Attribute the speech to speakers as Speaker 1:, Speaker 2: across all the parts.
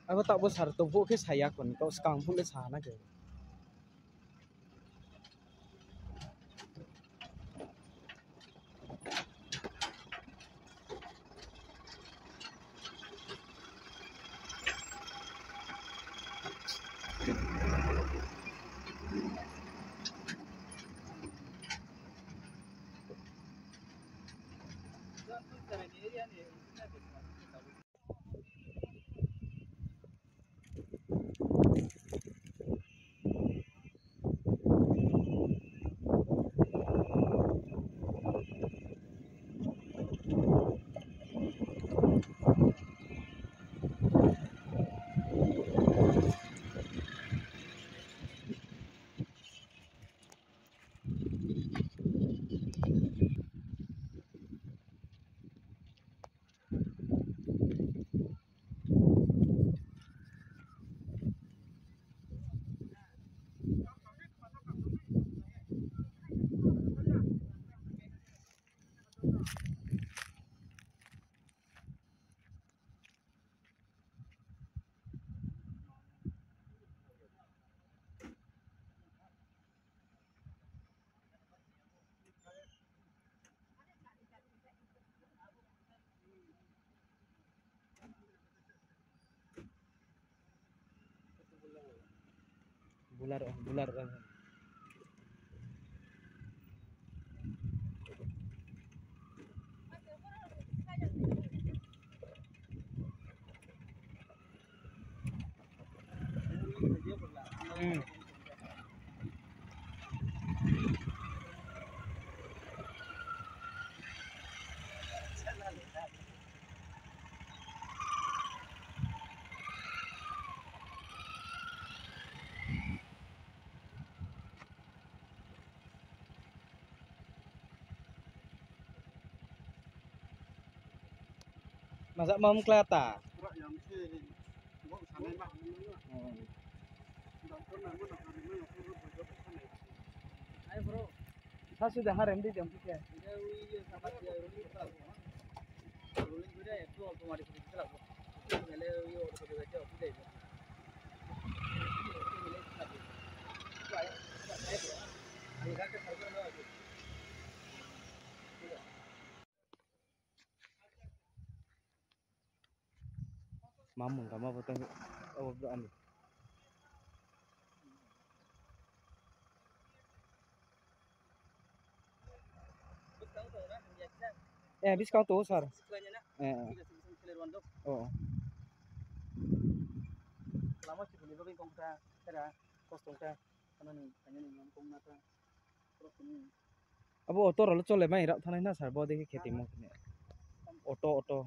Speaker 1: Aku tak besar tubuh ke saya kon kau sekarang pun le sana ke. Bular. Masa mau kelata? Ayo bro, saya sudah harem di jam tiga. Mamun kamu potong anu. Habis kau tuh sar. Oh. Lama sih beli kong ta, kera kosong ta, kanan yang kong nata. Abu oto lalu cole mai rak tanai na sar bawa deh खेती mau kene. Oto.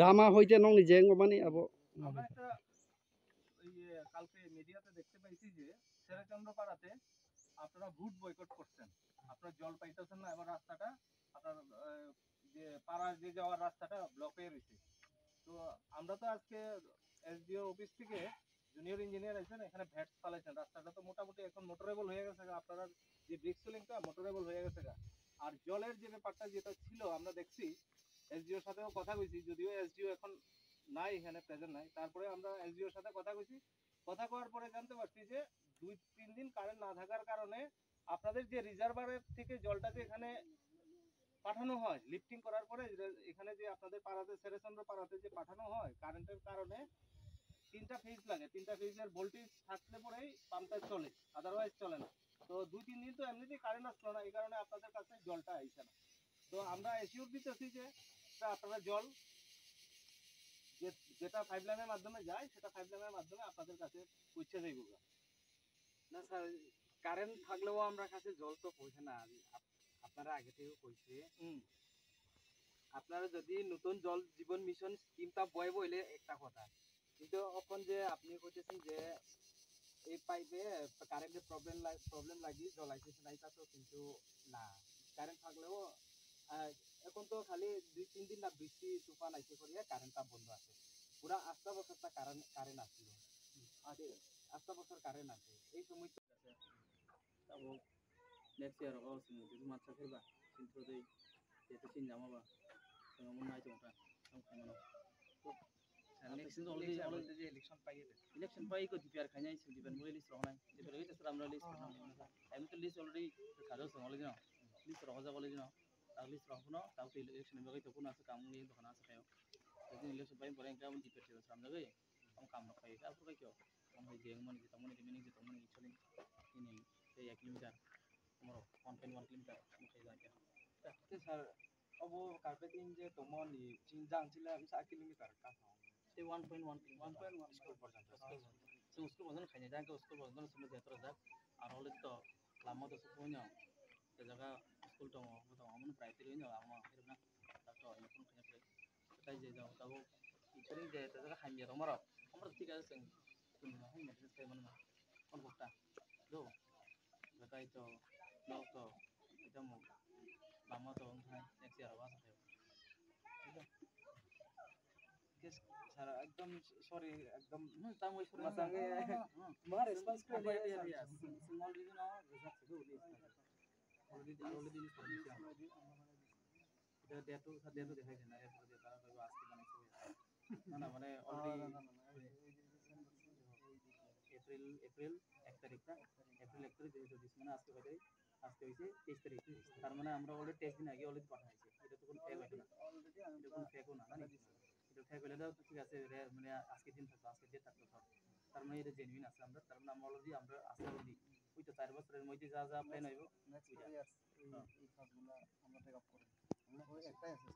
Speaker 1: Dama হইতে নং নিজে মানে আবো
Speaker 2: কালকে মিডিয়াতে দেখতে পাইছি যে শেরচন্দ্রপাড়াতে আপনারা ভোট বয়কট করছেন, আপনারা জল পাইতেছেন না, এবার রাস্তাটা আপনার যে পাড়ার যে যাওয়ার রাস্তাটা ব্লক হয়ে রয়েছে। তো আমরা তো আজকে এসডিও অফিস থেকে জুনিয়র ইঞ্জিনিয়ার আছেন, এখানে ভ্যাট চালাইছেন, রাস্তাটা তো মোটামুটি এখন মোটরেবল হয়ে গেছে, আপনারা যে ব্রিক সিলিংটা মোটরেবল হয়ে গেছে। আর জলের যে ব্যাপারটা যেটা ছিল আমরা দেখছি, এসডিওর সাথেও কথা কইছি, যদিও এসডিও এখন নাই, এখানে প্রেজেন্ট নাই, তারপরে আমরা এসডিওর সাথে কথা কইছি। কথা কওয়ার পরে জানতে পারছি যে 2-3 দিন কারেন্ট না থাকার কারণে আপনাদের যে রিজার্ভারের থেকে জলটা যে এখানে পাঠানো হয়, লিফটিং করার পরে এখানে যে আপনাদের পাড়াতে শেরচন্দ্র পাড়াতে যে পাঠানো হয়, কারেন্টের কারণে 3টা ফেজ লাগে, 3টা ফেজের ভোল্টেজ থাকলে পরেই পাম্পটা চলে, আদারওয়াইজ চলে না। তো 2-3 দিন তো এমনিতেই কারেন্ট আসলো না, এই কারণে আপনাদের কাছে জলটা আইছে না। তো আমরা এসিওর দিতেছি যে একটা আপনারা জল যেটা পাইপ লাইনের মাধ্যমে যায় সেটা পাইপ লাইনের মাধ্যমে আপনাদের কাছে পৌঁছে যাইব।
Speaker 3: না স্যার, কারেন্ট থাকলেও আমরা কাছে জল তো পৌঁছে না। আপনারা আগে থেকেও কইছে আপনারা যদি নতুন জল জীবন মিশন স্কিমটা বয় বইলে একটা কথা, কিন্তু এখন যে আপনি কইতেছেন যে এই পাইপে কারেন্টের প্রবলেম লাগি জল আইতেছে না, এটা তো কিন্তু না। কারেন্ট থাকলেও এখন তো খালি 2-3 দিন না বৃষ্টি তুফান আইসে করিয়া কারেন্টটা বন্ধ আছে। পুরা 8টা বছরটা কারেন্ট আসছিল,
Speaker 1: আছে
Speaker 3: 8টা বছর কারেন্ট আছে। এই সময়
Speaker 1: tabo next year ko sin du ma sa ba sin pro dei te to sin jama ba so mo nai tong ta am khana next sin already
Speaker 3: যে ইলেকশন পাইয়ে
Speaker 1: election pai ko dpr khanya sin dpr mo list rohna dpr ite sir amra list rohna আমি তো list already khado so already no list rohja already no ta list rohno ta to election ba to kuna sa kam ni dokana sa kayo jadi election pai pore engka mun dpr te samna gai am kam ro pai ta pura kyo am hai jeng mon jita mon jemini jita mon choli ini এই 1 kilometre আমার 1.1 kilometre আমি খাই যাই
Speaker 3: sir অবো carpeting যে তোমার নি চিনজাং ছিল 1 kilometre কাছে
Speaker 1: এই 1.1 কিলোমিটার
Speaker 3: 1.1 স্কুল পর্যন্ত
Speaker 1: so उसको बदन खाने जाके उसको बदन सुन देतर जा আর হলে তো লামো তো সুপন্য te jaga school to amon primary ni amo hirna ta to ilekun khanya pre tai je jaw tabo iterin je te jaga khanya tomaro amar ঠিক আছে sen kun na hai message kai man kon bokta do jakai to no to এটা mo lamo to next year ba sa
Speaker 3: sir একদম sorry, একদম
Speaker 1: tamo isu
Speaker 3: মাসাঙ্গে মা response করে
Speaker 1: yes small reason no result se uli already এটা ডেটু ডেটু দেখাইছে না এরপর যে তারা কইবা আজকে বানাইছে না না মানে অলরেডি এপ্রিল 1 তারিখ না এপ্রিল 1 তারিখ 2020 মানে আজকে কয় তারিখ আজকে হইছে 23 তারিখ তার মানে আমরা অলরেডি 23 দিন আগে অলরেডি পাঠাইছি এটা তো কোনো ফেক হইতো না
Speaker 2: অলরেডি
Speaker 1: এটা কোনো ফেকও না জানি এটা ফেক হইলে তো ঠিক আছে মানে আজকে দিন থাকতো আজকে ডেট থাকতো সব তার মানে এটা জেনুইন আছে আমরা তার মানে আমরা অলরেডি আমরা আজকে অলরেডি ওই তো 4 বছরের মধ্যে যা যা প্ল্যান হইব
Speaker 2: নেক্সট ইয়ার এই কাজগুলো আমরা টেক আপ করি আমরা একটাই আছে